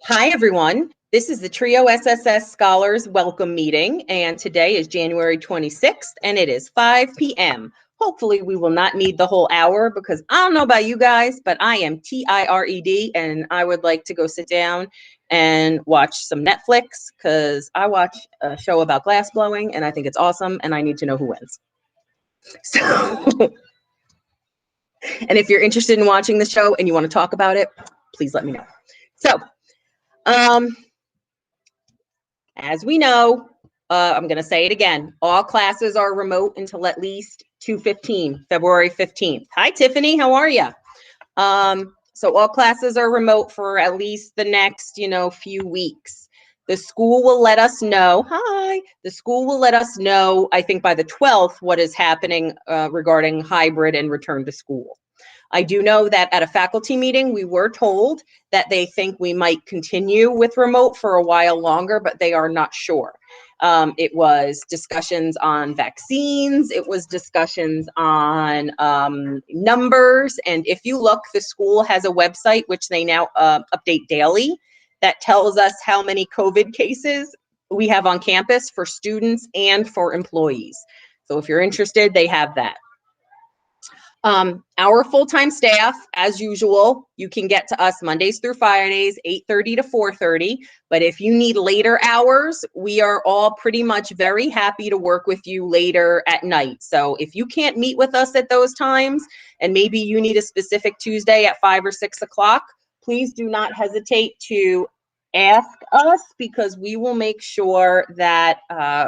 Hi, everyone. This is the Trio SSS Scholars Welcome Meeting, and today is January 26th, and it is 5 p.m. Hopefully, we will not need the whole hour because I don't know about you guys, but I am tired, and I would like to go sit down and watch some Netflix because I watch a show about glass blowing, and I think it's awesome, and I need to know who wins. So, and if you're interested in watching the show and you want to talk about it, please let me know. So, as we know, I'm going to say it again, all classes are remote until at least 2/15, February 15th. Hi, Tiffany, how are you? So all classes are remote for at least the next, few weeks. The school will let us know, the school will let us know, I think by the 12th, what is happening regarding hybrid and return to school. I do know that at a faculty meeting, we were told that they think we might continue with remote for a while longer, but they are not sure. It was discussions on vaccines. It was discussions on numbers. And if you look, the school has a website, which they now update daily, that tells us how many COVID cases we have on campus for students and for employees. So if you're interested, they have that. Our full-time staff, as usual, you can get to us Mondays through Fridays, 8:30 to 4:30. But if you need later hours, we are all pretty much very happy to work with you later at night. So if you can't meet with us at those times, and maybe you need a specific Tuesday at 5 or 6 o'clock, please do not hesitate to ask us because we will make sure that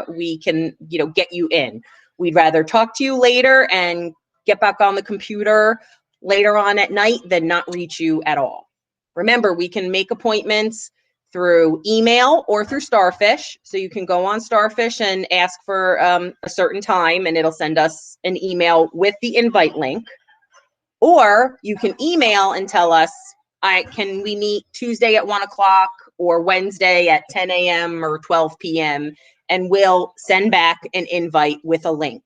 we can, get you in. We'd rather talk to you later and get back on the computer later on at night than not reach you at all. Remember, we can make appointments through email or through Starfish. So you can go on Starfish and ask for a certain time and it'll send us an email with the invite link. Or you can email and tell us, can we meet Tuesday at 1 o'clock or Wednesday at 10 a.m. or 12 p.m. and we'll send back an invite with a link.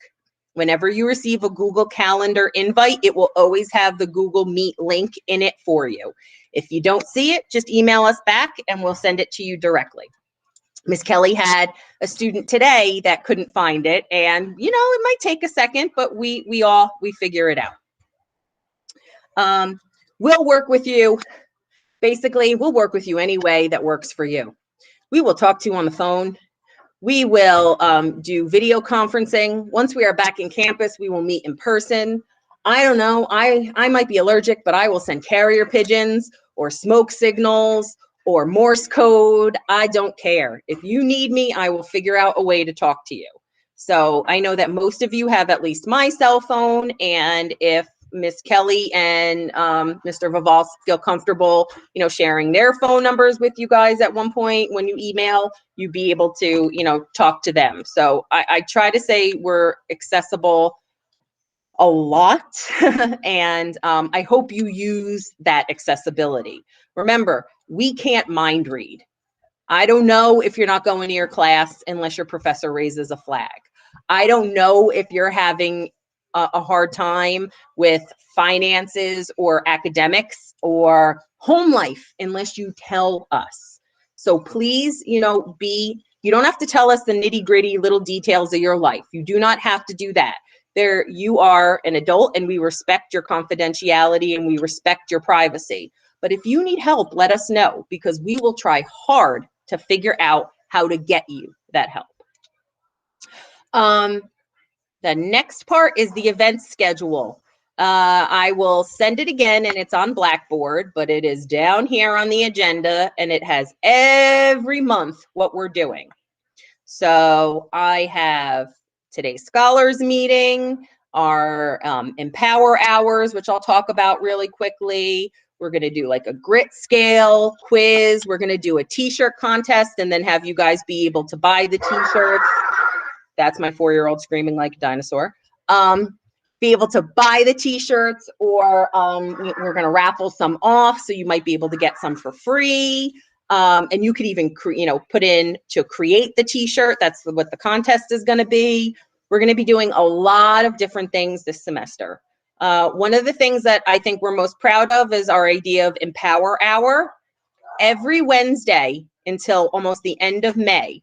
Whenever you receive a Google Calendar invite, it will always have the Google Meet link in it for you. If you don't see it, just email us back and we'll send it to you directly. Miss Kelly had a student today that couldn't find it, and it might take a second, but we figure it out. We'll work with you. Basically, we'll work with you any way that works for you. We will talk to you on the phone. We will do video conferencing. Once we are back in campus, we will meet in person. I don't know, I might be allergic, but I will send carrier pigeons or smoke signals or Morse code. I don't care. If you need me, I will figure out a way to talk to you. So I know that most of you have at least my cell phone, and if Miss Kelly and Mr. Vivals feel comfortable, sharing their phone numbers with you guys at one point when you email, you be able to, talk to them. So I try to say we're accessible a lot, and I hope you use that accessibility. Remember, we can't mind read. I don't know if you're not going to your class unless your professor raises a flag. I don't know if you're having a hard time with finances or academics or home life unless you tell us. So please, you don't have to tell us the nitty-gritty little details of your life. You do not have to do that. You are an adult and we respect your confidentiality and we respect your privacy. But if you need help, let us know because we will try hard to figure out how to get you that help. The next part is the event schedule. I will send it again and it's on Blackboard, but it is down here on the agenda and it has every month what we're doing. So I have today's scholars meeting, our Empower Hours, which I'll talk about really quickly. We're going to do like a grit scale quiz. We're going to do a t-shirt contest and then have you guys be able to buy the t-shirts. That's my 4-year-old screaming like a dinosaur. Be able to buy the t-shirts, or we're going to raffle some off. So you might be able to get some for free. And you could even, put in to create the t-shirt. That's what the contest is going to be. We're going to be doing a lot of different things this semester. One of the things that I think we're most proud of is our idea of Empower Hour. every Wednesday until almost the end of May,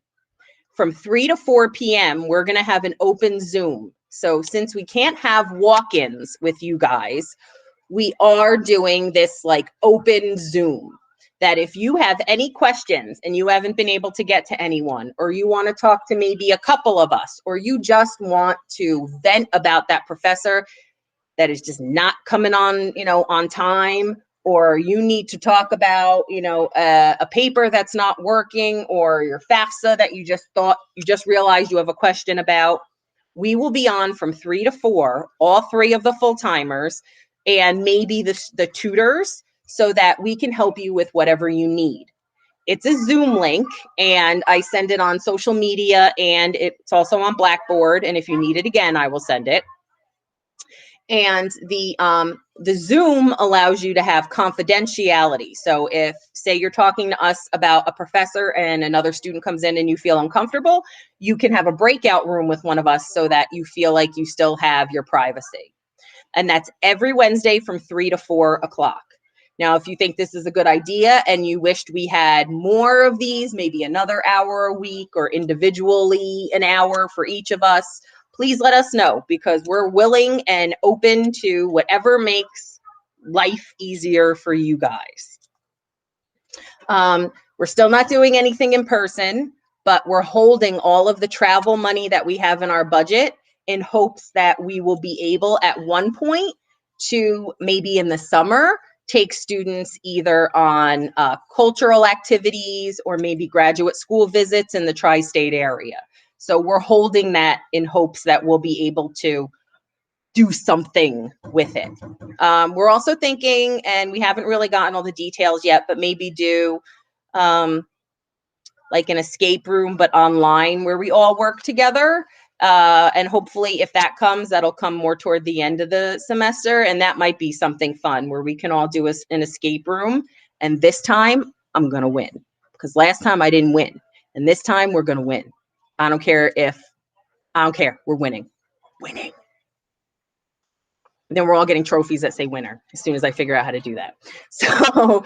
from 3 to 4 p.m., we're going to have an open Zoom. So since we can't have walk-ins with you guys, we are doing this like open Zoom, that if you have any questions and you haven't been able to get to anyone, or you want to talk to maybe a couple of us, or you just want to vent about that professor that is just not coming on, on time, or you need to talk about, a paper that's not working, or your FAFSA that you just realized you have a question about, we will be on from 3 to 4, all 3 of the full-timers, and maybe the tutors, so that we can help you with whatever you need. It's a Zoom link, and I send it on social media, and it's also on Blackboard. And if you need it again, I will send it. And the Zoom allows you to have confidentiality. So if, say, you're talking to us about a professor and another student comes in and you feel uncomfortable, you can have a breakout room with one of us so that you feel like you still have your privacy. And that's every Wednesday from 3 to 4 o'clock. Now, if you think this is a good idea and you wished we had more of these, maybe another hour a week, or individually an hour for each of us, please let us know, because we're willing and open to whatever makes life easier for you guys. We're still not doing anything in person, but we're holding all of the travel money that we have in our budget in hopes that we will be able at one point to, maybe in the summer, take students either on cultural activities or maybe graduate school visits in the tri-state area. So we're holding that in hopes that we'll be able to do something with it. We're also thinking, and we haven't really gotten all the details yet, but maybe do like an escape room, but online, where we all work together. And hopefully if that comes, that'll come more toward the end of the semester. And that might be something fun where we can all do an escape room. And this time I'm going to win, because last time I didn't win. And this time we're going to win. I don't care. We're winning. And then we're all getting trophies that say winner as soon as I figure out how to do that. So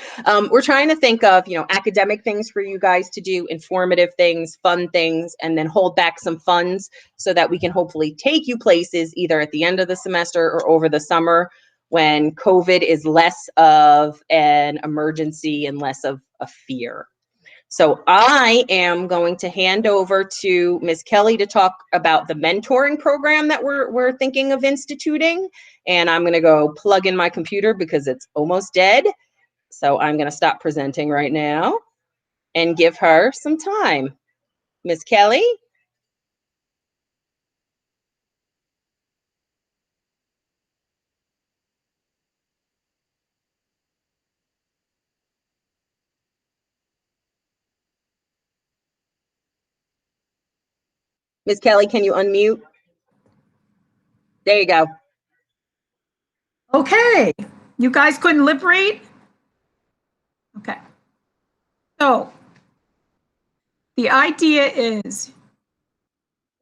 we're trying to think of, academic things for you guys to do, informative things, fun things, and then hold back some funds so that we can hopefully take you places either at the end of the semester or over the summer, when COVID is less of an emergency and less of a fear. So I am going to hand over to Ms. Kelly to talk about the mentoring program that we're thinking of instituting. And I'm going to go plug in my computer because it's almost dead. So I'm going to stop presenting right now and give her some time. Ms. Kelly? Ms. Kelly, can you unmute? There you go. Okay, you guys couldn't lip read? Okay. So the idea is,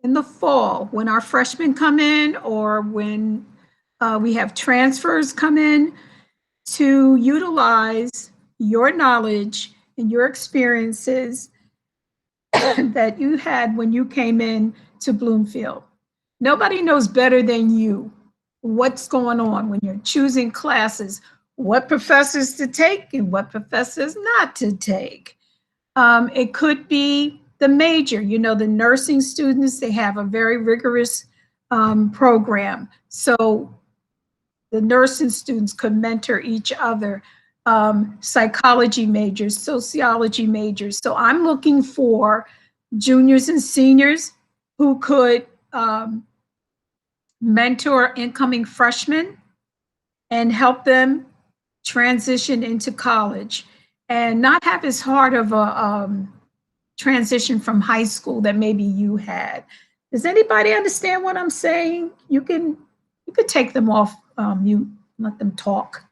in the fall, when our freshmen come in, or when we have transfers come in, to utilize your knowledge and your experiences that you had when you came in to Bloomfield. Nobody knows better than you what's going on when you're choosing classes, what professors to take and what professors not to take. It could be the major, the nursing students, they have a very rigorous program. So the nursing students could mentor each other, psychology majors, sociology majors. So I'm looking for juniors and seniors who could mentor incoming freshmen and help them transition into college, and not have as hard of a transition from high school that maybe you had. Does anybody understand what I'm saying? You could take them off mute, let them talk.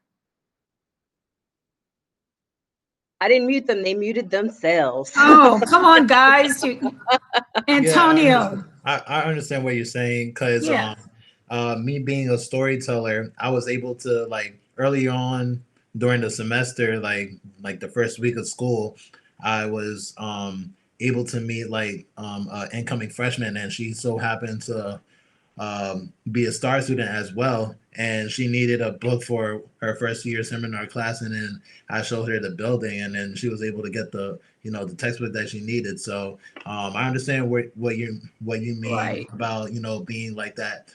I didn't mute them, they muted themselves. Oh, come on, guys. Antonio. Yeah, I understand what you're saying, because me being a storyteller, I was able to, like, early on during the semester, like the first week of school, I was able to meet like incoming freshman, and she so happened to be a star student as well. And she needed a book for her first year seminar class, and then I showed her the building, and then she was able to get the the textbook that she needed. So I understand what you mean Right. about being like that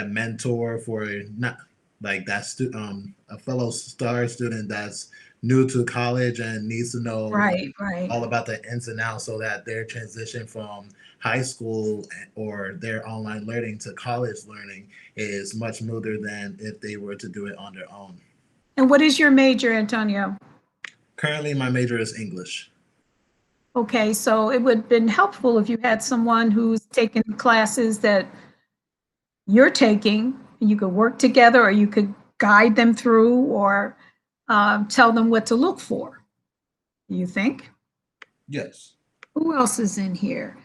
mentor for not like a fellow star student that's new to college and needs to know Right. Right. all about the ins and outs so that their transition from high school or their online learning to college learning is much smoother than if they were to do it on their own. And what is your major, Antonio? Currently, my major is English. Okay, so it would have been helpful if you had someone who's taking classes that you're taking, and you could work together, or you could guide them through, or tell them what to look for. Do you think? Yes. Who else is in here?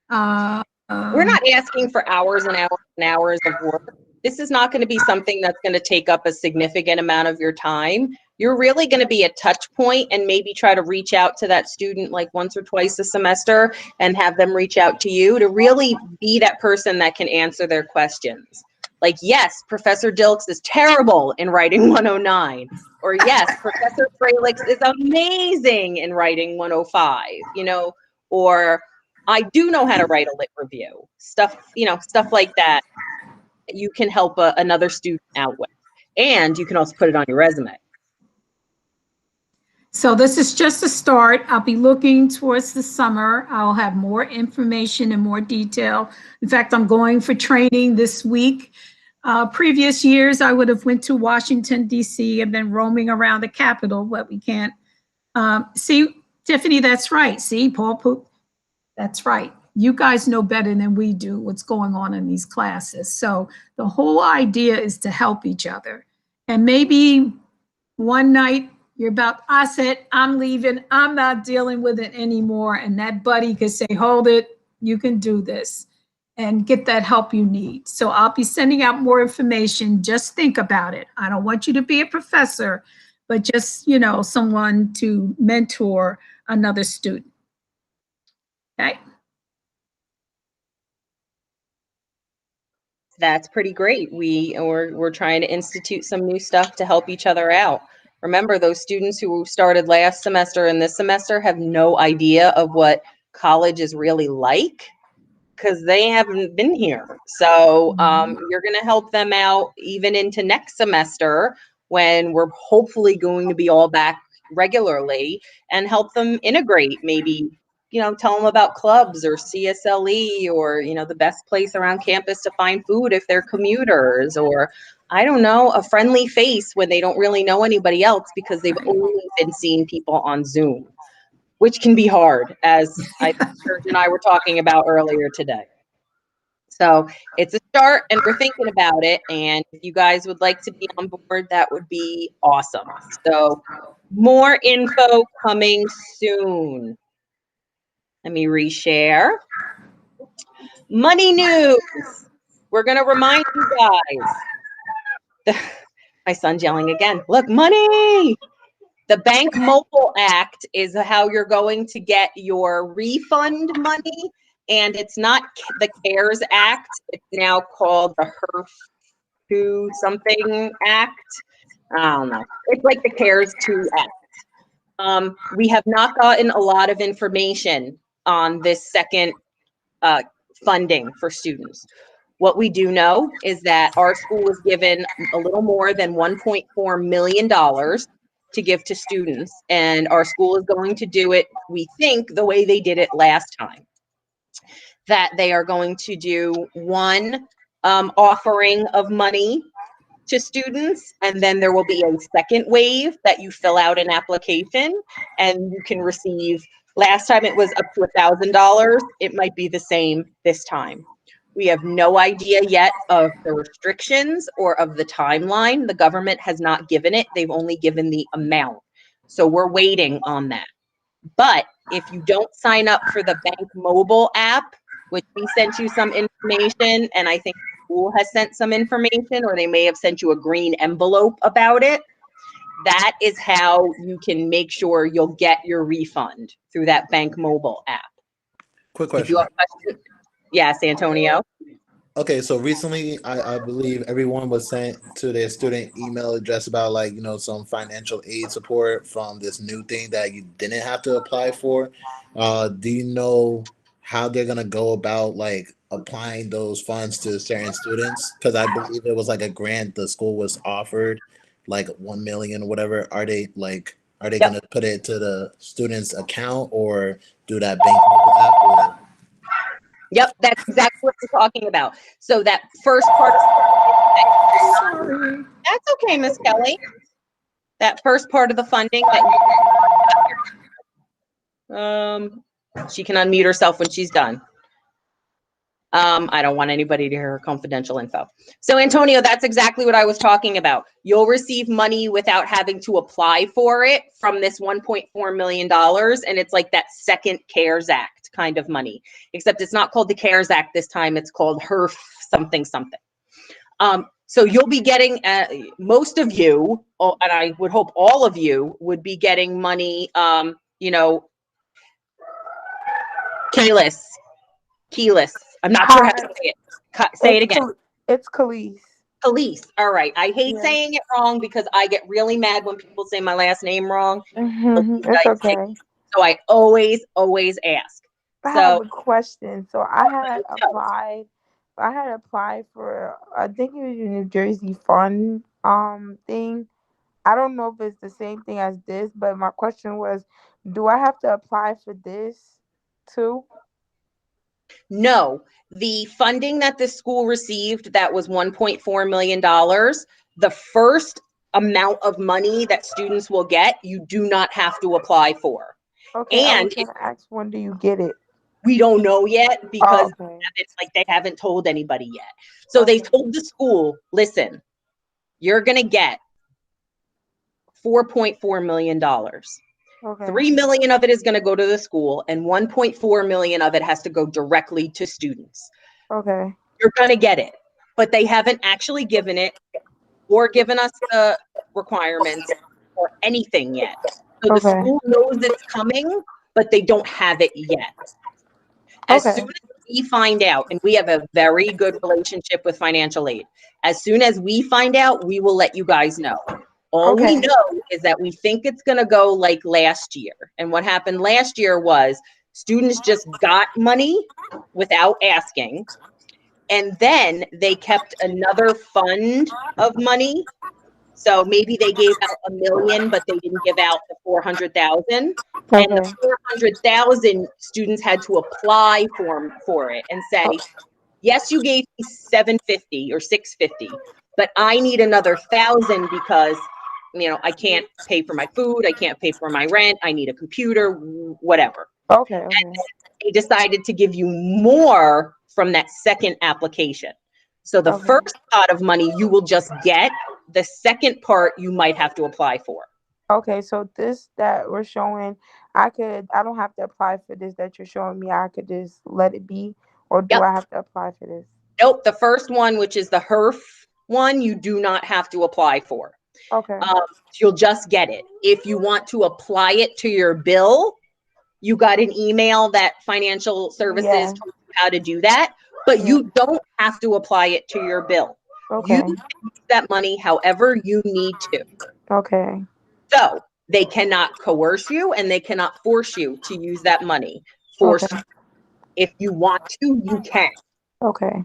We're not asking for hours and hours and hours of work. This is not going to be something that's going to take up a significant amount of your time. You're really going to be a touch point and maybe try to reach out to that student like once or twice a semester and have them reach out to you to really be that person that can answer their questions. Like, yes, Professor Dilks is terrible in writing 109. Or yes, Professor Fralix is amazing in writing 105, or I do know how to write a lit review. Stuff like that. You can help another student out with. And you can also put it on your resume. So this is just a start. I'll be looking towards the summer. I'll have more information and more detail. In fact, I'm going for training this week. Previous years, I would have went to Washington, D.C. and been roaming around the Capitol, but we can't. See, Tiffany, that's right. See, Paul Poop, that's right. You guys know better than we do what's going on in these classes. So the whole idea is to help each other. And maybe one night you're about, I said, I'm leaving. I'm not dealing with it anymore. And that buddy could say, hold it, you can do this, and get that help you need. So I'll be sending out more information. Just think about it. I don't want you to be a professor, but just, someone to mentor another student. Okay. That's pretty great. We're trying to institute some new stuff to help each other out. Remember, those students who started last semester and this semester have no idea of what college is really like because they haven't been here. So you're going to help them out even into next semester when we're hopefully going to be all back regularly, and help them integrate. Maybe tell them about clubs or CSLE, or the best place around campus to find food if they're commuters, or I don't know, a friendly face when they don't really know anybody else because they've only been seeing people on Zoom, which can be hard, as Serge and I were talking about earlier today. So it's a start, and we're thinking about it. And if you guys would like to be on board, that would be awesome. So more info coming soon. Let me reshare. Money news. We're going to remind you guys. My son's yelling again. Look, money. The Bank Mobile Act is how you're going to get your refund money. And it's not the CARES Act. It's now called the HERF2 something Act. I don't know. It's like the CARES 2 Act. We have not gotten a lot of information on this second funding for students. What we do know is that our school was given a little more than $1.4 million to give to students, and our school is going to do it, we think, the way they did it last time. That they are going to do one offering of money to students, and then there will be a second wave that you fill out an application and you can receive. Last time it was up to $1,000. It might be the same this time. We have no idea yet of the restrictions or of the timeline. The government has not given it. They've only given the amount. So we're waiting on that. But if you don't sign up for the Bank Mobile app, which we sent you some information, and I think the school has sent some information, or they may have sent you a green envelope about it. that is how you can make sure you'll get your refund through that Bank Mobile app. Quick If you question. have questions, yes, Antonio. Okay, so recently, I believe everyone was sent to their student email address about like, some financial aid support from this new thing that you didn't have to apply for. Do you know how they're gonna go about like applying those funds to certain students? Because I believe it was like a grant the school was offered, like 1 million or whatever. Are they Yep. gonna put it to the student's account or do that bank mobile app? Or Yep, that's exactly what we're talking about. So that first part of Sorry. that's okay, Miss Kelly. That first part of the funding that she can unmute herself when she's done. I don't want anybody to hear her confidential info. So Antonio, that's exactly what I was talking about. You'll receive money without having to apply for it from this $1.4 million. And it's like that second CARES Act kind of money, except it's not called the CARES Act this time. It's called HERF something, something. So you'll be getting, most of you, and I would hope all of you would be getting money, keyless. I'm not sure how to say it. Say it again. It's Khalees. Khalees. All right. I hate Yeah. saying it wrong because I get really mad when people say my last name wrong. It's okay. So I always ask. I have a question. So I had applied for, I think it was a New Jersey fund thing. I don't know if it's the same thing as this, but my question was, do I have to apply for this too? No, the funding that this school received, that was $1.4 million. The first amount of money that students will get, you do not have to apply for. Okay, I And was gonna ask, when do you get it? we don't know yet because Oh, okay. it's like they haven't told anybody yet. So they told the school, listen, you're going to get $4.4 million. Okay. 3 million of it is going to go to the school and 1.4 million of it has to go directly to students. Okay. You're going to get it, but they haven't actually given it or given us the requirements or anything yet. So the school knows it's coming, but they don't have it yet. As soon as we find out, and we have a very good relationship with financial aid, as soon as we find out, we will let you guys know. All we know is that we think it's going to go like last year. And what happened last year was students just got money without asking. And then they kept another fund of money. So maybe they gave out $1 million, but they didn't give out the 400,000. And the 400,000 students had to apply for it and say, yes, you gave me 750 or 650, but I need another 1,000 because I can't pay for my food, I can't pay for my rent, I need a computer, whatever. And they decided to give you more from that second application. So the first pot of money you will just get. The second part you might have to apply for. Okay, so this that we're showing, I don't have to apply for this that you're showing me. I could just let it be, or do I have to apply for this? Nope, the first one, which is the HERF one, you do not have to apply for. Okay. You'll just get it. If you want to apply it to your bill, you got an email that financial services told you how to do that, but you don't have to apply it to your bill. Okay. You can use that money however you need to. Okay. So they cannot coerce you and they cannot force you to use that money. If you want to, you can. Okay.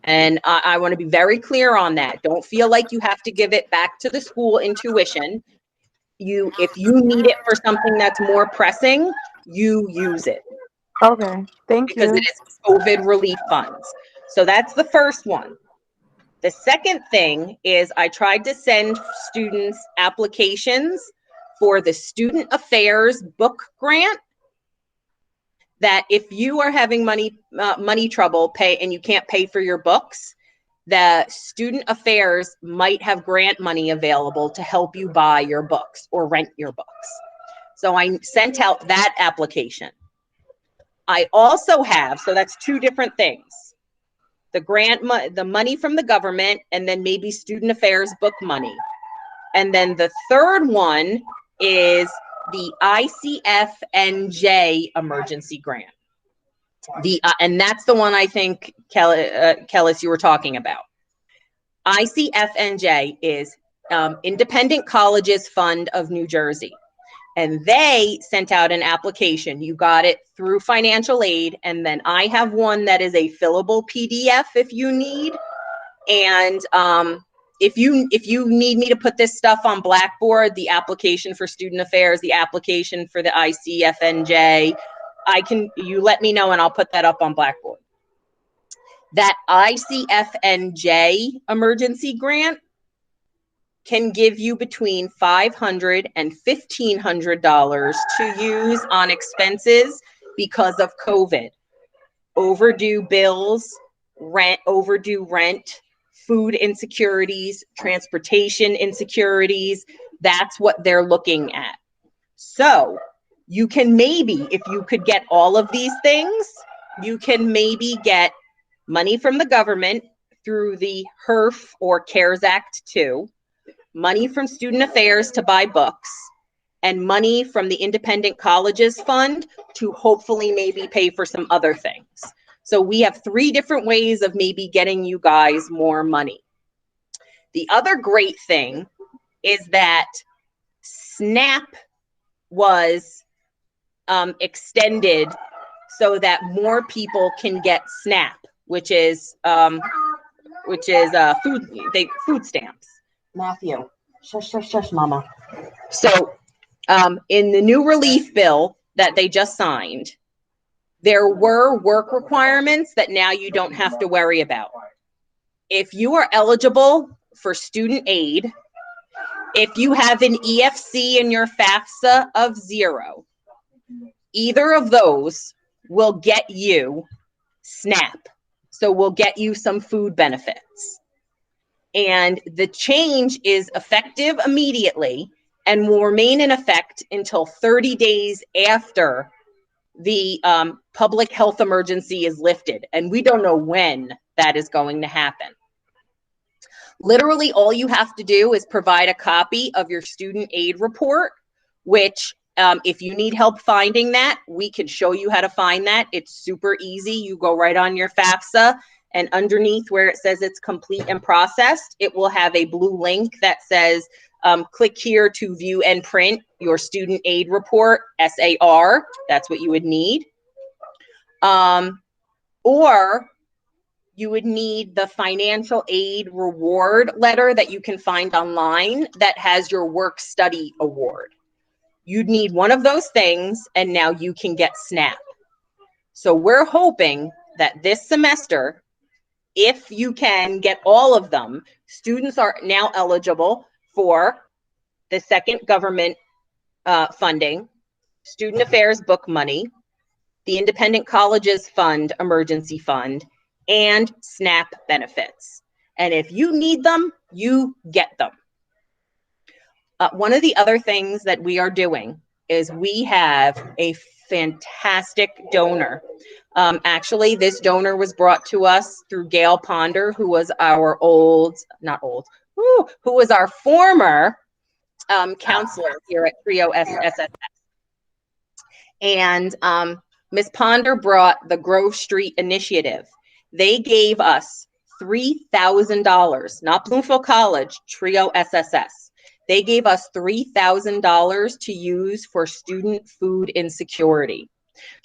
And I want to be very clear on that. Don't feel like you have to give it back to the school in tuition. If you need it for something that's more pressing, you use it. Okay. Thank you. Because it is COVID relief funds. So that's the first one. The second thing is I tried to send students applications for the Student Affairs book grant, that if you are having money trouble and you can't pay for your books, the Student Affairs might have grant money available to help you buy your books or rent your books. So I sent out that application. I also have, so that's two different things. The grant, the money from the government, and then maybe Student Affairs book money. And then the third one is the ICFNJ emergency grant. And that's the one I think, Kellis, you were talking about. ICFNJ is Independent Colleges Fund of New Jersey. And they sent out an application. You got it through financial aid. And then I have one that is a fillable PDF if you need. And if you need me to put this stuff on Blackboard, the application for student affairs, the application for the ICFNJ, you let me know and I'll put that up on Blackboard. That ICFNJ emergency grant can give you between $500 and $1,500 to use on expenses because of COVID. Overdue bills, overdue rent, food insecurities, transportation insecurities. That's what they're looking at. So you can maybe, if you could get all of these things, you can maybe get money from the government through the HERF or CARES Act 2, money from Student Affairs to buy books, and money from the Independent Colleges Fund to hopefully maybe pay for some other things. So we have 3 different ways of maybe getting you guys more money. The other great thing is that SNAP was extended so that more people can get SNAP, which is food stamps. Matthew, shush, shush, shush, mama. So in the new relief bill that they just signed, there were work requirements that now you don't have to worry about. If you are eligible for student aid, if you have an EFC in your FAFSA of 0, either of those will get you SNAP. So we'll get you some food benefits. And the change is effective immediately and will remain in effect until 30 days after the public health emergency is lifted. And we don't know when that is going to happen. Literally, all you have to do is provide a copy of your student aid report, which if you need help finding that, we can show you how to find that. It's super easy. You go right on your FAFSA, and underneath where it says it's complete and processed, it will have a blue link that says, click here to view and print your student aid report, SAR. That's what you would need. Or you would need the financial aid reward letter that you can find online that has your work study award. You'd need one of those things, and now you can get SNAP. So we're hoping that this semester, if you can get all of them, students are now eligible for the second government funding, Student Affairs book money, the Independent Colleges Fund emergency fund, and SNAP benefits. And if you need them, you get them. One of the other things that we are doing is we have a fantastic donor. Actually, this donor was brought to us through Gail Ponder, who was our who was our former counselor here at Trio SSS. And Ms. Ponder brought the Grove Street Initiative. They gave us $3,000, not Bloomfield College, Trio SSS. They gave us $3,000 to use for student food insecurity.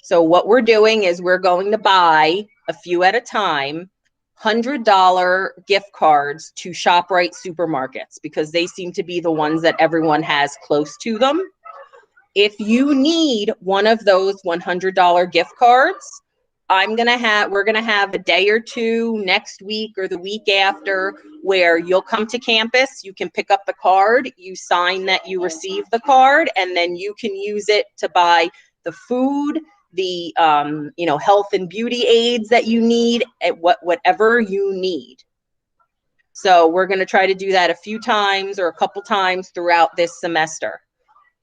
So what we're doing is we're going to buy a few at a time, $100 gift cards to ShopRite supermarkets because they seem to be the ones that everyone has close to them. If you need one of those $100 gift cards, we're gonna have a day or two next week or the week after where you'll come to campus, you can pick up the card, you sign that you received the card, and then you can use it to buy the food, the health and beauty aids that you need, at whatever you need. So we're gonna try to do that a few times or a couple times throughout this semester.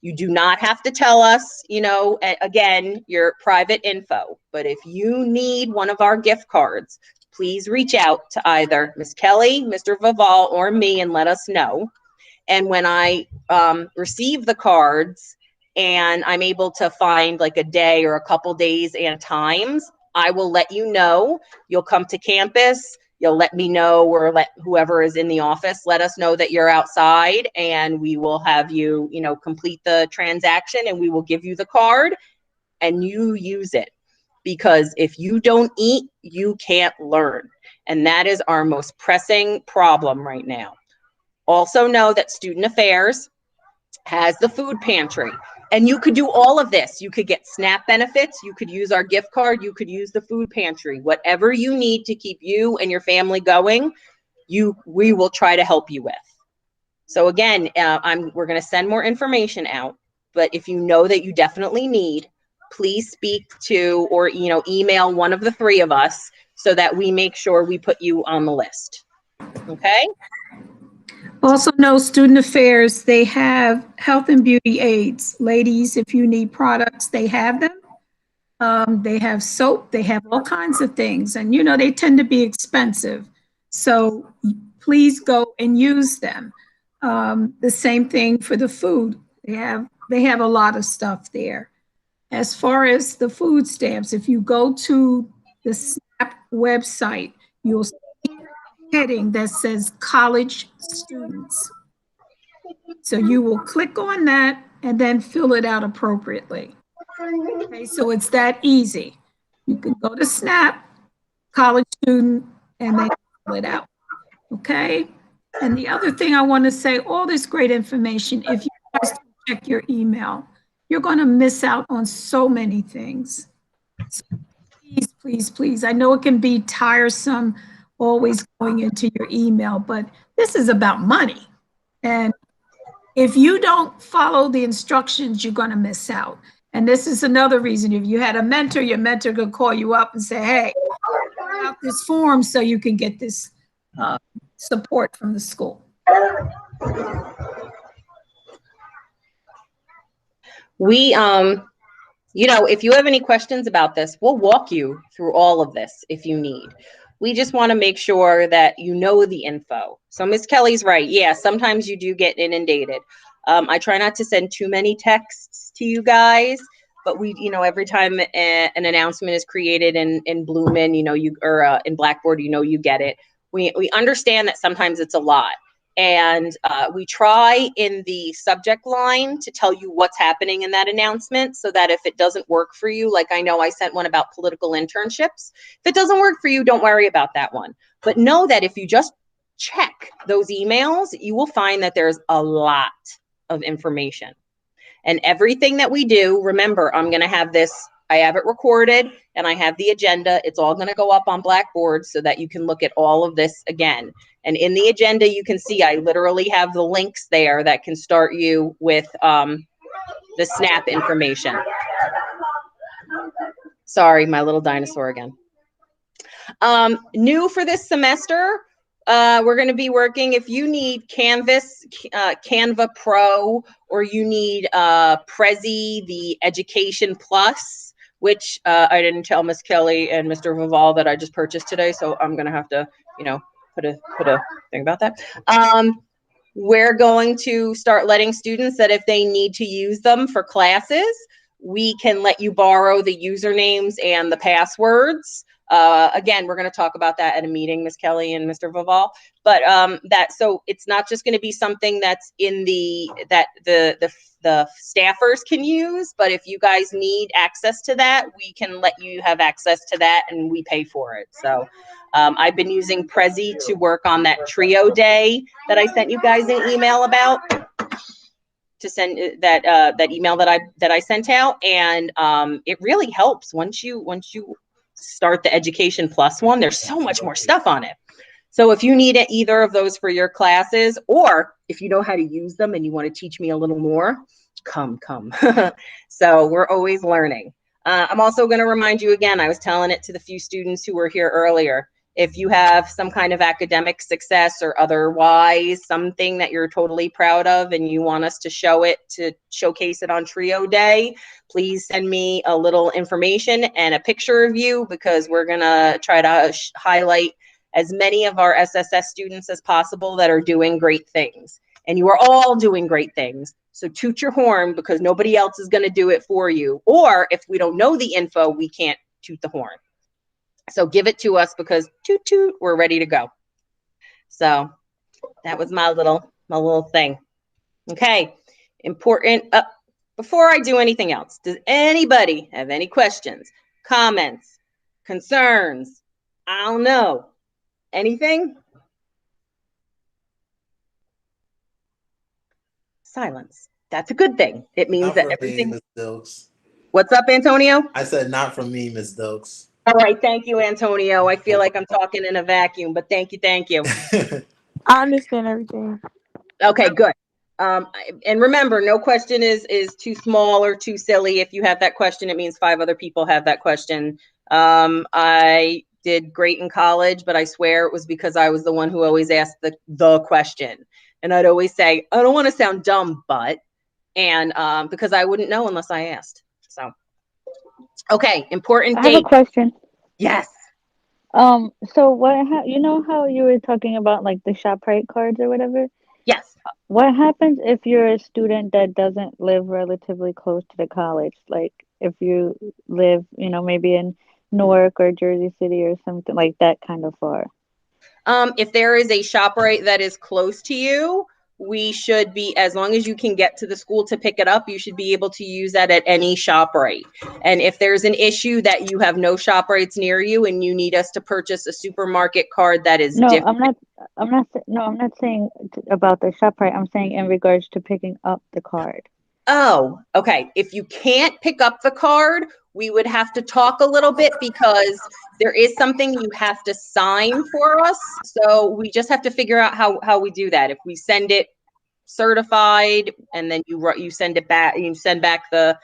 You do not have to tell us, again, your private info. But if you need one of our gift cards, please reach out to either Ms. Kelly, Mr. Vival, or me and let us know. And when I receive the cards and I'm able to find like a day or a couple days and times, I will let you know. You'll come to campus. You'll let me know, or let whoever is in the office let us know that you're outside, and we will have you, you know, complete the transaction, and we will give you the card and you use it. Because if you don't eat, you can't learn. And that is our most pressing problem right now. Also know that Student Affairs has the food pantry. And you could do all of this. You could get SNAP benefits. You could use our gift card. You could use the food pantry. Whatever you need to keep you and your family going, we will try to help you with. So again, we're going to send more information out. But if you know that you definitely need, please speak to, or email one of the three of us so that we make sure we put you on the list. Okay? Also know Student Affairs, they have health and beauty aids. Ladies, if you need products, they have them. They have soap, they have all kinds of things. And they tend to be expensive. So please go and use them. The same thing for the food. They have a lot of stuff there. As far as the food stamps, if you go to the SNAP website, you'll see a heading that says college students. So you will click on that and then fill it out appropriately. Okay, so it's that easy. You can go to SNAP, college student, and then fill it out. Okay? And the other thing I want to say, all this great information, if you guys check your email, you're going to miss out on so many things. So please, please, please. I know it can be tiresome always going into your email, but this is about money. And if you don't follow the instructions, you're going to miss out. And this is another reason. If you had a mentor, your mentor could call you up and say, hey, fill out this form so you can get this support from the school. We, if you have any questions about this, we'll walk you through all of this if you need. We just want to make sure that you know the info. So Ms. Kelly's right. Yeah, sometimes you do get inundated. I try not to send too many texts to you guys, but we, every time an announcement is created in Bloomin, in Blackboard, you get it. We understand that sometimes it's a lot. And we try in the subject line to tell you what's happening in that announcement, so that if it doesn't work for you, like I know I sent one about political internships. If it doesn't work for you, don't worry about that one. But know that if you just check those emails, you will find that there's a lot of information. And everything that we do, remember, I'm going to have this, I have it recorded and I have the agenda. It's all going to go up on Blackboard so that you can look at all of this again. And in the agenda, you can see I literally have the links there that can start you with the SNAP information. Sorry, my little dinosaur again. New for this semester, we're going to be working, if you need Canva Pro, or you need Prezi, the Education Plus, which I didn't tell Miss Kelly and Mr. Vival that I just purchased today, so I'm going to have to, put a thing about that. We're going to start letting students that if they need to use them for classes, we can let you borrow the usernames and the passwords. Again, we're going to talk about that at a meeting, Ms. Kelly and Mr. Vival. But so it's not just going to be something that's in that the staffers can use, but if you guys need access to that, we can let you have access to that, and we pay for it. So I've been using Prezi to work on that trio day that I sent you guys an email about, to send that email that I sent out, and it really helps once you start the Education Plus one. There's so much more stuff on it. So if you need either of those for your classes, or if you know how to use them and you want to teach me a little more, come. So we're always learning. I'm also going to remind you again, I was telling it to the few students who were here earlier. If you have some kind of academic success or otherwise something that you're totally proud of and you want us to showcase it on Trio Day, please send me a little information and a picture of you, because we're going to try to highlight as many of our SSS students as possible that are doing great things. and you are all doing great things. So toot your horn, because nobody else is going to do it for you. Or if we don't know the info, we can't toot the horn. So give it to us, because toot toot, we're ready to go. So that was my little thing. Okay, important. Before I do anything else, does anybody have any questions, comments, concerns? I don't know. Anything? Silence. That's a good thing. It means Not that from everything. me, Ms. Dilks. What's up, Antonio? I said not from me, Ms. Dilks. All right, thank you, Antonio. I feel like I'm talking in a vacuum, but thank you, thank you. I understand everything. Okay, good. And remember, no question is too small or too silly. If you have that question, it means 5 other people have that question. I did great in college, but I swear it was because I was the one who always asked the question. And I'd always say, I don't want to sound dumb, but, and because I wouldn't know unless I asked. So, okay, important I date. have a question. Yes. So you know how you were talking about like the ShopRite cards or whatever? Yes. What happens if you're a student that doesn't live relatively close to the college? Like if you live, maybe in Newark or Jersey City or something like that kind of far. If there is a ShopRite that is close to you, we should be, as long as you can get to the school to pick it up, you should be able to use that at any ShopRite. And if there's an issue that you have no ShopRites near you and you need us to purchase a supermarket card that is different. I'm not saying about the ShopRite. I'm saying in regards to picking up the card. Oh, okay. If you can't pick up the card, we would have to talk a little bit, because there is something you have to sign for us. So we just have to figure out how we do that. If we send it certified and then you send it back, you send back the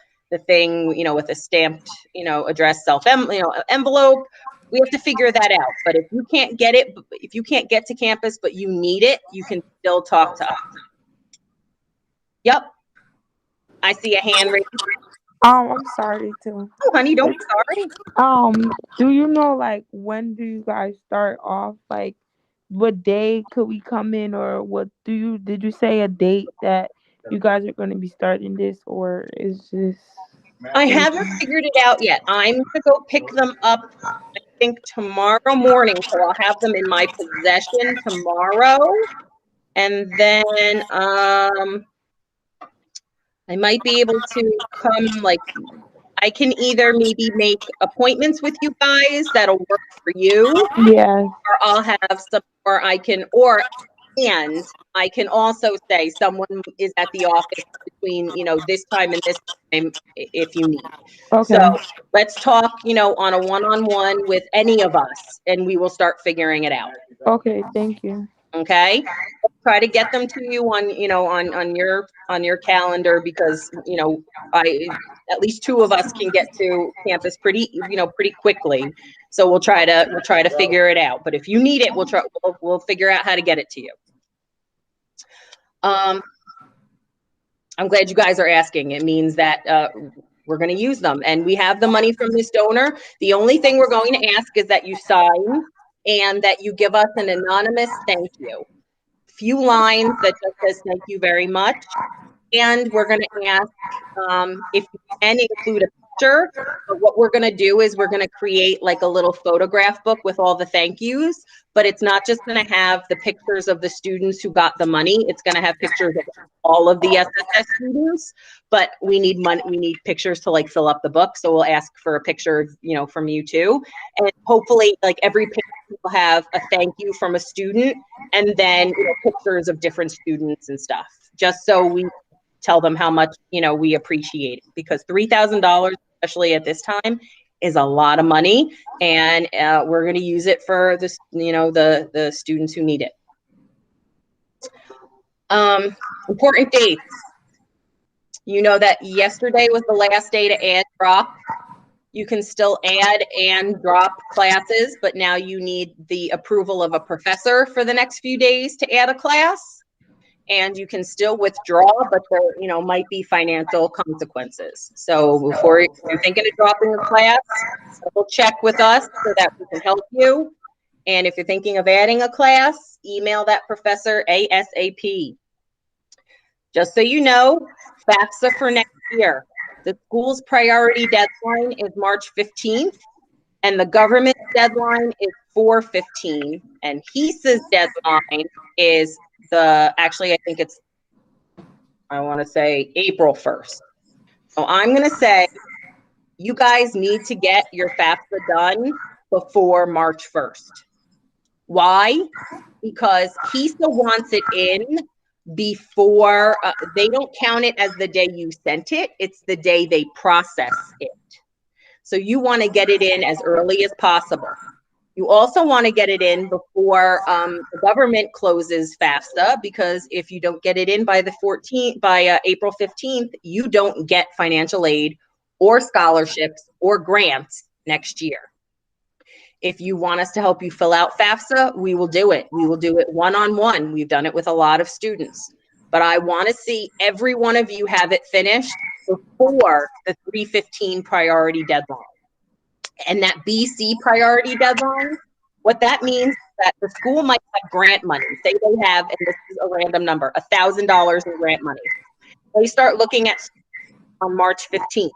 thing, with a stamped, address envelope, we have to figure that out. But if you can't get it, if you can't get to campus, but you need it, you can still talk to us. Yep. I see a hand raised. I'm sorry too. Oh, honey, don't be sorry. Do you know, like, when do you guys start off? Like, what day could we come in, or what did you say a date that you guys are going to be starting this, or is this? I haven't figured it out yet. I'm gonna go pick them up, I think tomorrow morning, so I'll have them in my possession tomorrow. And then I might be able to come, like, I can either maybe make appointments with you guys that'll work for you. Yes. Or I'll have some, or I can also say someone is at the office between, this time and this time if you need. Okay. So let's talk, on a one-on-one with any of us, and we will start figuring it out. Okay. Thank you. Okay. Try to get them to you on, on your calendar, because, at least 2 of us can get to campus pretty quickly. So we'll try to figure it out. But if you need it, we'll figure out how to get it to you. I'm glad you guys are asking. It means that we're going to use them, and we have the money from this donor. The only thing we're going to ask is that you sign and that you give us an anonymous thank you. Few lines that just says thank you very much. And we're going to ask if you can include a picture. But what we're going to do is we're going to create like a little photograph book with all the thank yous. But it's not just going to have the pictures of the students who got the money. It's going to have pictures of all of the SSS students. But we need money. We need pictures to like fill up the book. So we'll ask for a picture, from you too. And hopefully, like, every picture will have a thank you from a student, and then pictures of different students and stuff, just so we tell them how much we appreciate it, because $3,000, especially at this time, is a lot of money, and we're going to use it for this, the students who need it. Important dates. That yesterday was the last day to add drop. You can still add and drop classes, but now you need the approval of a professor for the next few days to add a class. And you can still withdraw, but there, might be financial consequences. So before you're thinking of dropping a class, double check with us so that we can help you. And if you're thinking of adding a class, email that professor ASAP. Just so you know, FAFSA for next year. The school's priority deadline is March 15th, and the government deadline is 4/15, and HESA's deadline is actually, I think it's, I want to say April 1st. So I'm going to say you guys need to get your FAFSA done before March 1st. Why? Because HESA wants it in before, they don't count it as the day you sent it, it's the day they process it. So you want to get it in as early as possible. You also want to get it in before the government closes FAFSA, because if you don't get it in by April 15th, you don't get financial aid or scholarships or grants next year. If you want us to help you fill out FAFSA, we will do it. We will do it one-on-one. We've done it with a lot of students. But I want to see every one of you have it finished before the 3/15 priority deadline. And that BC priority deadline, what that means is that the school might have grant money. Say they have, and this is a random number, $1,000 in grant money. They start looking at on March 15th.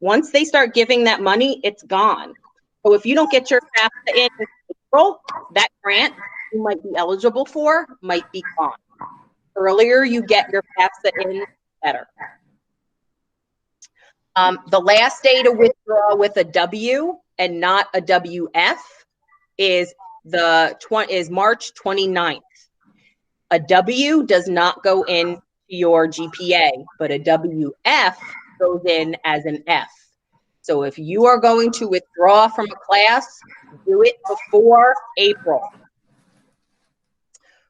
Once they start giving that money, it's gone. So if you don't get your FAFSA in April, that grant you might be eligible for might be gone. Earlier you get your FAFSA in, better. The last day to withdraw with a W and not a WF is March 29th. A W does not go into your GPA, but a WF goes in as an F. So if you are going to withdraw from a class, do it before April.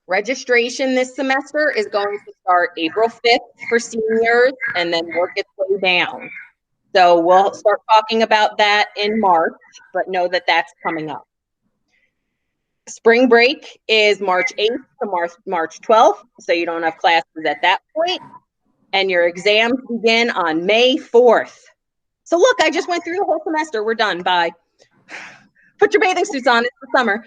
Registration this semester is going to start April 5th for seniors and then work its way down. So we'll start talking about that in March, but know that that's coming up. Spring break is March 8th to March 12th, so you don't have classes at that point. And your exams begin on May 4th. So look, I just went through the whole semester. We're done. Bye. Put your bathing suits on. It's the summer.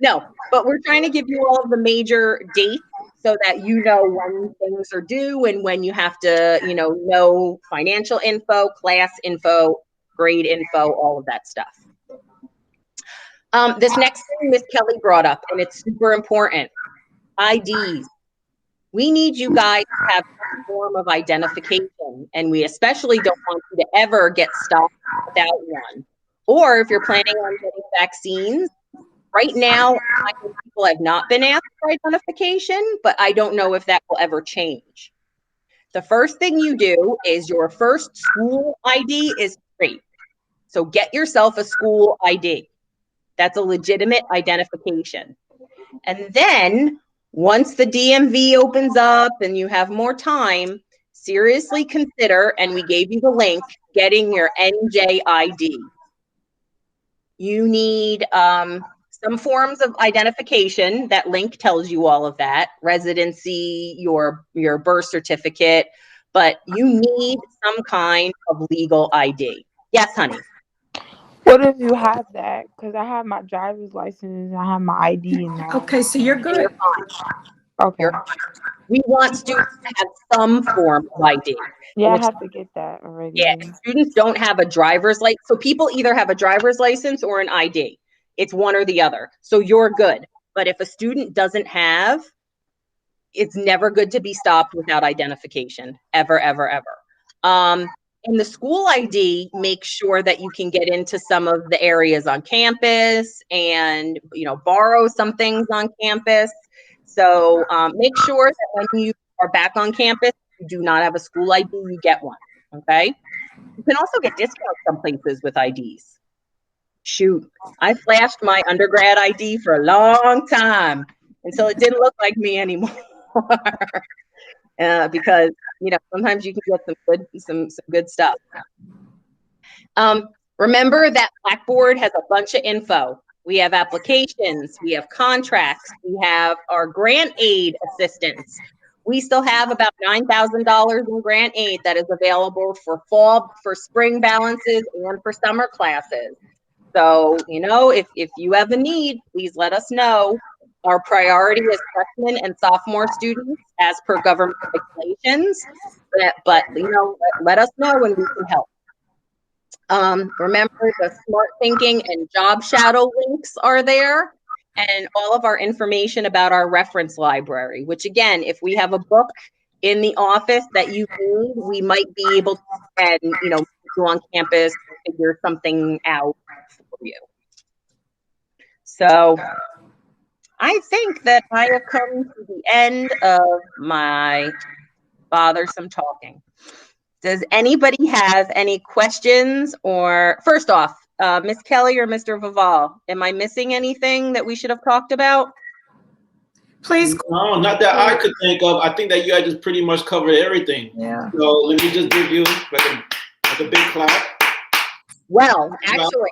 No, but we're trying to give you all of the major dates so that you know when things are due and when you have to, know financial info, class info, grade info, all of that stuff. This next thing Miss Kelly brought up, and it's super important, IDs. We need you guys to have some form of identification, and we especially don't want you to ever get stopped without one. Or if you're planning on getting vaccines, right now, I know people have not been asked for identification, but I don't know if that will ever change. The first thing you do is your first school ID is free. So get yourself a school ID. That's a legitimate identification. And then once the DMV opens up and you have more time, seriously consider, and we gave you the link, getting your NJID. You need some forms of identification. That link tells you all of that, residency, your birth certificate, but you need some kind of legal ID. Yes, honey. What if you have that? Because I have my driver's license, I have my ID and that. Okay, so you're good. You're fine. Okay. We want students to have some form of ID. Yeah, I have to get that already. Yeah, students don't have a driver's license. So people either have a driver's license or an ID. It's one or the other. So you're good. But if a student doesn't have, it's never good to be stopped without identification. Ever, ever, ever. And the school ID makes sure that you can get into some of the areas on campus and, borrow some things on campus. So make sure that when you are back on campus, you do not have a school ID, you get one, okay? You can also get discounts some places with IDs. Shoot, I flashed my undergrad ID for a long time until it didn't look like me anymore. Because sometimes you can get some good stuff. Remember that Blackboard has a bunch of info. We have applications, we have contracts, we have our grant aid assistance. We still have about $9,000 in grant aid that is available for spring balances and for summer classes. So, if you have a need, please let us know. Our priority is freshmen and sophomore students as per government regulations, but you know, let us know when we can help. Remember, the Smart Thinking and Job Shadow links are there, and all of our information about our reference library, which again, if we have a book in the office that you need, we might be able to, and you know, go on campus, figure something out for you. So I think that I have come to the end of my bothersome talking. Does anybody have any questions? Or first off, Miss Kelly or Mr. Vival, am I missing anything that we should have talked about? Please. No, not that I could think of. I think that you guys just pretty much covered everything. Yeah. So let me just give you like a big clap. Well, actually,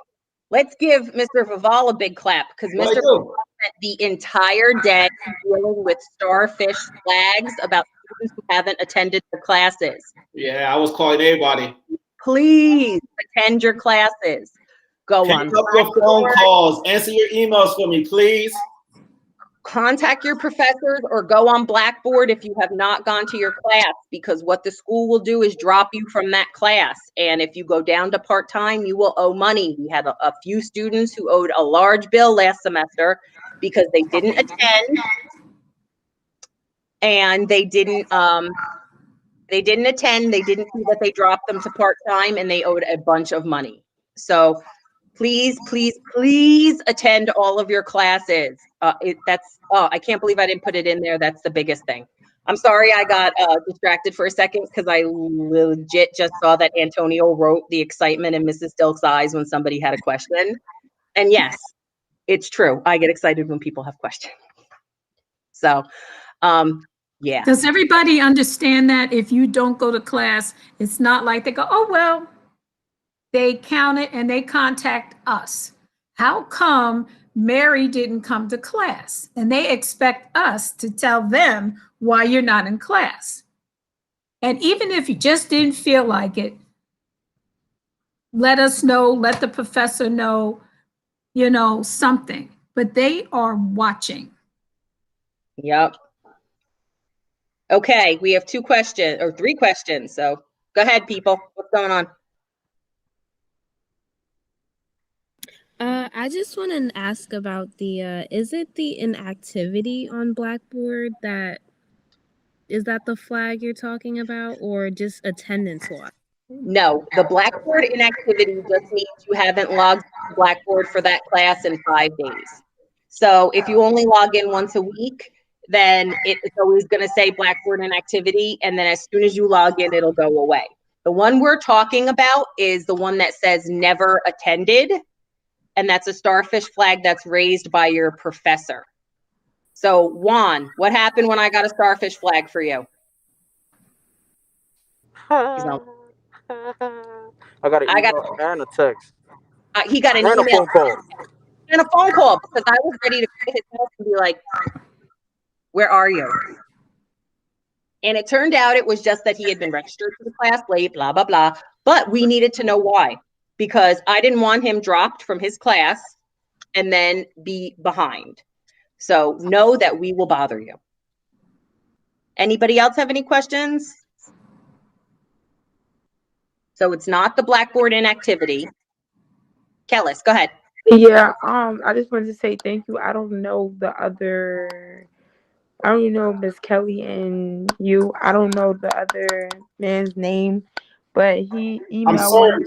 let's give Mr. Vival a big clap, because Mr. Vival spent the entire day dealing with starfish flags about students who haven't attended the classes. Yeah, I was calling everybody. Please attend your classes. Go Pick on up your phone calls. Answer your emails for me, please. Contact your professors or go on Blackboard if you have not gone to your class, because what the school will do is drop you from that class. And if you go down to part-time, you will owe money. We had a few students who owed a large bill last semester because they didn't attend, and they didn't attend. They didn't see that they dropped them to part-time, and they owed a bunch of money. So please, please, please attend all of your classes. I can't believe I didn't put it in there. That's the biggest thing. I'm sorry I got distracted for a second, because I legit just saw that Antonio wrote the excitement in Mrs. Dilk's eyes when somebody had a question. And yes, it's true. I get excited when people have questions. So, yeah. Does everybody understand that if you don't go to class, it's not like they go, oh, well, they count it and they contact us. How come Mary didn't come to class? And they expect us to tell them why you're not in class. And even if you just didn't feel like it, let us know, let the professor know, you know, something. But they are watching. Yep. Okay, we have 2 questions or 3 questions. So go ahead, people. What's going on? I just want to ask about the, is it the inactivity on Blackboard is that the flag you're talking about, or just attendance loss? No, the Blackboard inactivity just means you haven't logged into Blackboard for that class in 5 days. So if you only log in once a week, then it's always going to say Blackboard inactivity. And then as soon as you log in, it'll go away. The one we're talking about is the one that says never attended. And that's a starfish flag that's raised by your professor. So Juan, what happened when I got a starfish flag for you? I got an email and a text. He got an and email a phone call. and a phone call, because I was ready to go to his house and be like, where are you? And it turned out it was just that he had been registered to the class late, blah, blah, blah. But we needed to know why, because I didn't want him dropped from his class and then be behind. So know that we will bother you. Anybody else have any questions? So it's not the Blackboard inactivity. Kellis, go ahead. Yeah, I just wanted to say thank you. I don't know Miss Kelly and you. I don't know the other man's name, but he emailed me.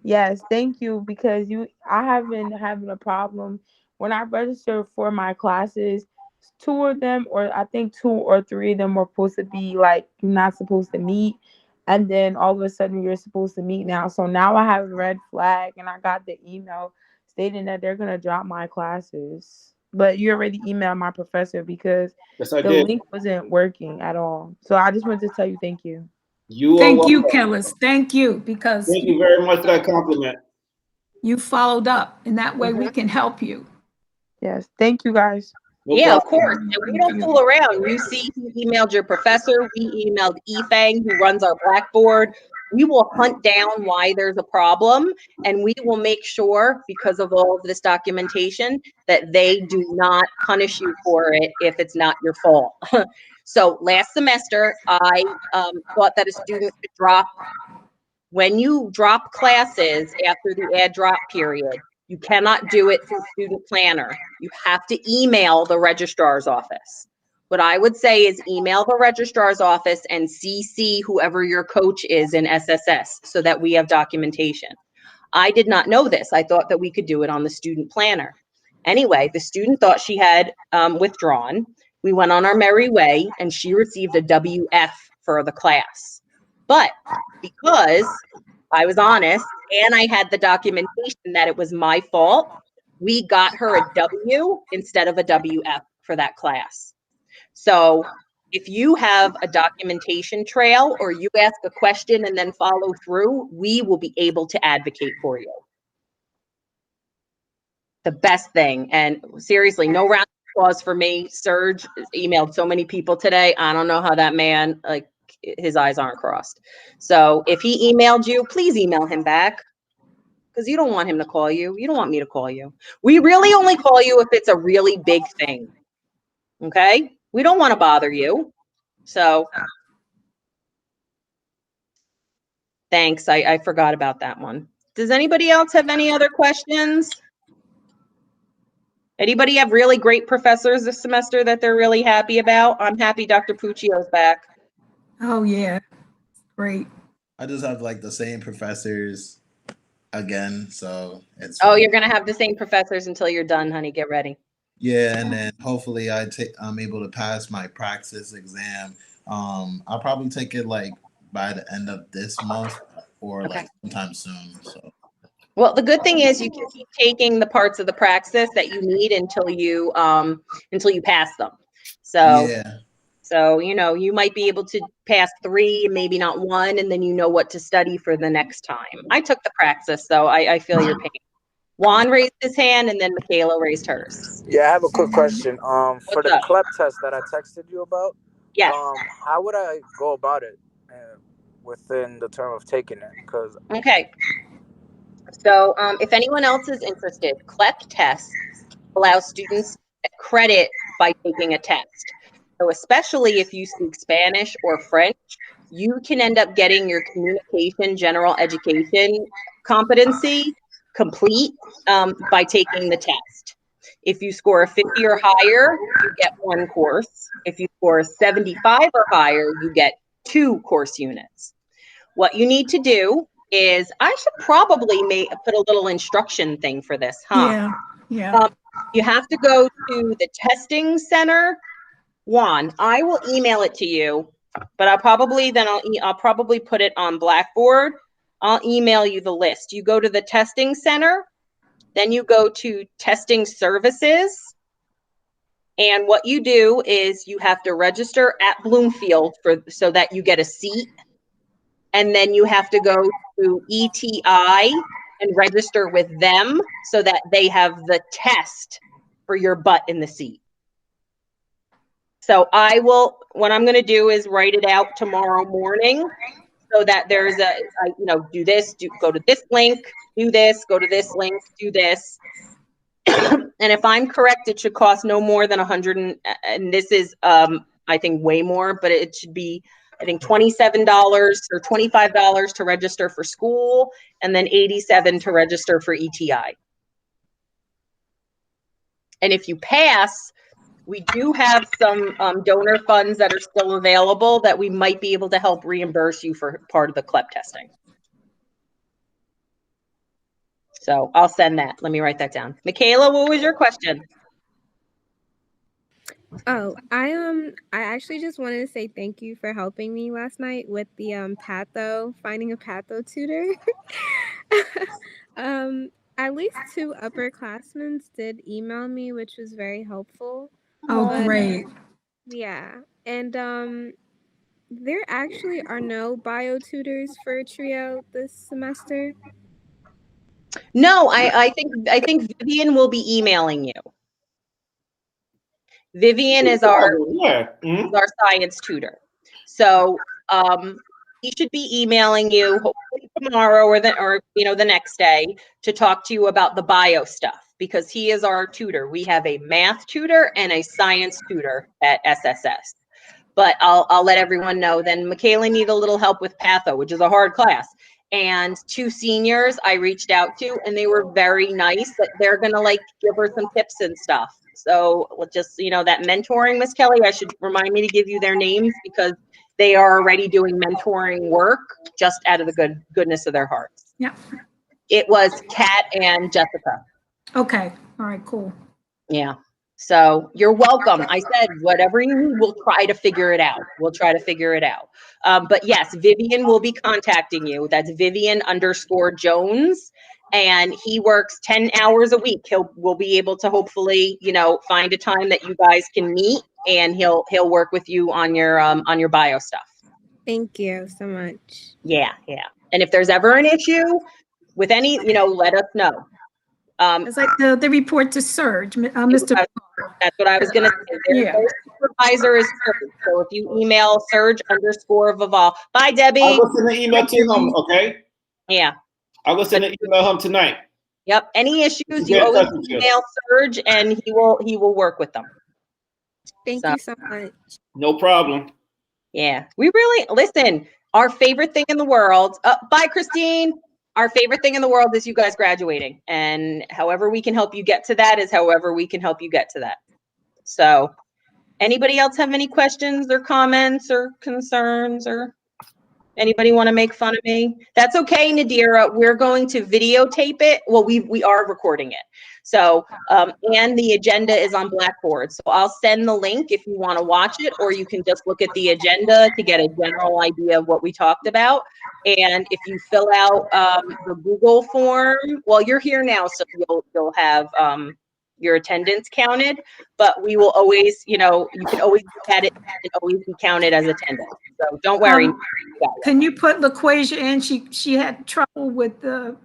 Yes, thank you, because I have been having a problem when I registered for my classes. 2 of them, or I think 2 or 3 of them, were supposed to be like, you're not supposed to meet, and then all of a sudden you're supposed to meet now. So now I have a red flag, and I got the email stating that they're gonna drop my classes. But you already emailed my professor, because the link wasn't working at all. So I just wanted to tell you thank you. Thank you, Kellis. Thank you, because thank you very much for that compliment. You followed up, and that way we can help you. Yes, thank you guys. Yeah, of course. And we don't fool around. You see, he emailed your professor. We emailed Efang, who runs our Blackboard. We will hunt down why there's a problem, and we will make sure, because of all of this documentation, that they do not punish you for it if it's not your fault. So last semester, I thought that a student could drop, when you drop classes after the add drop period, you cannot do it through Student Planner. You have to email the registrar's office. What I would say is email the registrar's office and CC whoever your coach is in SSS so that we have documentation. I did not know this. I thought that we could do it on the Student Planner. Anyway, the student thought she had withdrawn. We went on our merry way and she received a WF for the class. But because I was honest and I had the documentation that it was my fault, we got her a W instead of a WF for that class. So if you have a documentation trail or you ask a question and then follow through, we will be able to advocate for you. The best thing. And seriously, no round of applause for me. Serge emailed so many people today. I don't know how that man, like, his eyes aren't crossed. So if he emailed you, please email him back, because you don't want him to call you. You don't want me to call you. We really only call you if it's a really big thing. Okay? We don't want to bother you. So thanks. I forgot about that one. Does anybody else have any other questions? Anybody have really great professors this semester that they're really happy about? I'm happy Dr. Puccio's back. Oh, yeah. Great. I just have like the same professors again, so it's Oh, you're gonna have the same professors until you're done, honey. Get ready. yeah, and then hopefully I'm able to pass my praxis exam. I'll probably take it like by the end of this month or Okay. like sometime soon. So Well, the good thing is you can keep taking the parts of the praxis that you need until you pass them. So yeah. So, you know, you might be able to pass 3, maybe not 1, and then you know what to study for the next time. I took the praxis, so I feel your pain. Juan raised his hand, and then Michaela raised hers. Yeah, I have a quick question. For What's the up? CLEP test that I texted you about, Yes. how would I go about it within the term of taking it? Because Okay. So if anyone else is interested, CLEP tests allow students credit by taking a test. So especially if you speak Spanish or French, you can end up getting your communication general education competency complete by taking the test. If you score a 50 or higher, you get 1 course. If you score a 75 or higher, you get 2 course units. What you need to do is, I should probably put a little instruction thing for this, huh? Yeah. You have to go to the testing center. Juan, I will email it to you, but I'll probably put it on Blackboard. I'll email you the list. You go to the testing center, then you go to testing services. And what you do is you have to register at Bloomfield so that you get a seat. And then you have to go to ETI and register with them so that they have the test for your butt in the seat. So what I'm going to do is write it out tomorrow morning so that there's do this, go to this link, do this, go to this link, do this. And if I'm correct, it should cost no more than $100, and this is, I think, way more, but it should be, I think, $27 or $25 to register for school, and then $87 to register for ETI. And if you pass, we do have some donor funds that are still available that we might be able to help reimburse you for part of the CLEP testing. So I'll send that. Let me write that down. Michaela, what was your question? Oh, I actually just wanted to say thank you for helping me last night with the finding a patho tutor. At least 2 upperclassmen did email me, which was very helpful. Oh, But, great. yeah, and there actually are no bio tutors for Trio this semester. No, I think Vivian will be emailing you. Vivian is our science tutor. So he should be emailing you hopefully tomorrow or the next day to talk to you about the bio stuff, because he is our tutor. We have a math tutor and a science tutor at SSS. But I'll let everyone know. Then Michaela needed a little help with patho, which is a hard class. And 2 seniors I reached out to, and they were very nice that they're gonna like give her some tips and stuff. So just, that mentoring, Miss Kelly, I should remind me to give you their names, because they are already doing mentoring work just out of the goodness of their hearts. Yeah. It was Kat and Jessica. Okay. All right, cool. Yeah. So you're welcome. I said, whatever you need, we'll try to figure it out. But yes, Vivian will be contacting you. That's Vivian_Jones. And he works 10 hours a week. We'll be able to hopefully, find a time that you guys can meet, and he'll work with you on your bio stuff. Thank you so much. Yeah. And if there's ever an issue with any, let us know. It's like the report to Serge, Mr. That's what I was going to say. Yeah. Their supervisor is Serge. So if you email Serge_Vival. Bye, Debbie. I'll go send an email to him, okay? Yeah. I'll go send an email to him tonight. Yep. Any issues, you always email Serge, and he will work with them. Thank you so much. No problem. Yeah. We really, listen, our favorite thing in the world. Bye, Christine. Our favorite thing in the world is you guys graduating, and however we can help you get to that is however we can help you get to that. So anybody else have any questions or comments or concerns, or anybody want to make fun of me? That's okay, Nadira. We're going to videotape it. Well, we are recording it. So, and the agenda is on Blackboard. So I'll send the link if you want to watch it, or you can just look at the agenda to get a general idea of what we talked about. And if you fill out the Google form, well, you're here now, so you'll have your attendance counted, but we will always, you can always look at it and always be counted as attendance. So don't worry. Can you put LaQuasia in? She had trouble with the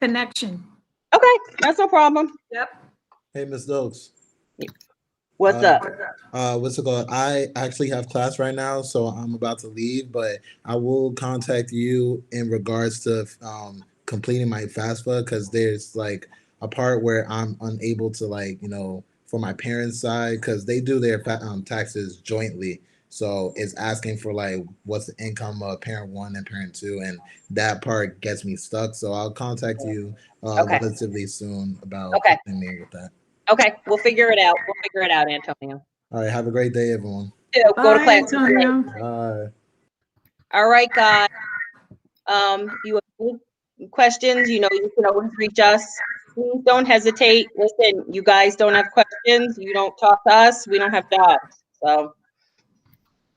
connection. Okay, that's no problem. Yep. Hey, Miss Dokes. What's up? What's it called? I actually have class right now, so I'm about to leave, but I will contact you in regards to completing my FAFSA, because there's like a part where I'm unable to for my parents' side, because they do their taxes jointly. So it's asking for what's the income of parent 1 and parent 2, and that part gets me stuck. So I'll contact you relatively soon about helping me with that. Okay, we'll figure it out. Antonio. All right, have a great day, everyone. Go to class. Antonio. Bye. All right, guys. You have any questions? You can always reach us. Please don't hesitate. Listen, you guys don't have questions. You don't talk to us. We don't have jobs. So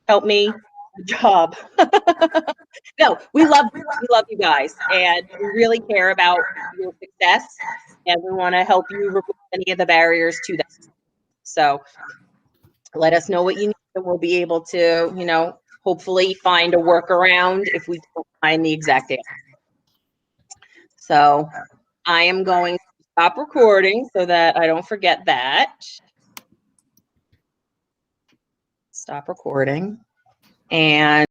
help me job. No, we love you guys, and we really care about your success, and we want to help you remove any of the barriers to that. So let us know what you need, and we'll be able to, hopefully find a workaround if we don't find the exact answer. So I am going to stop recording so that I don't forget that. Stop recording. And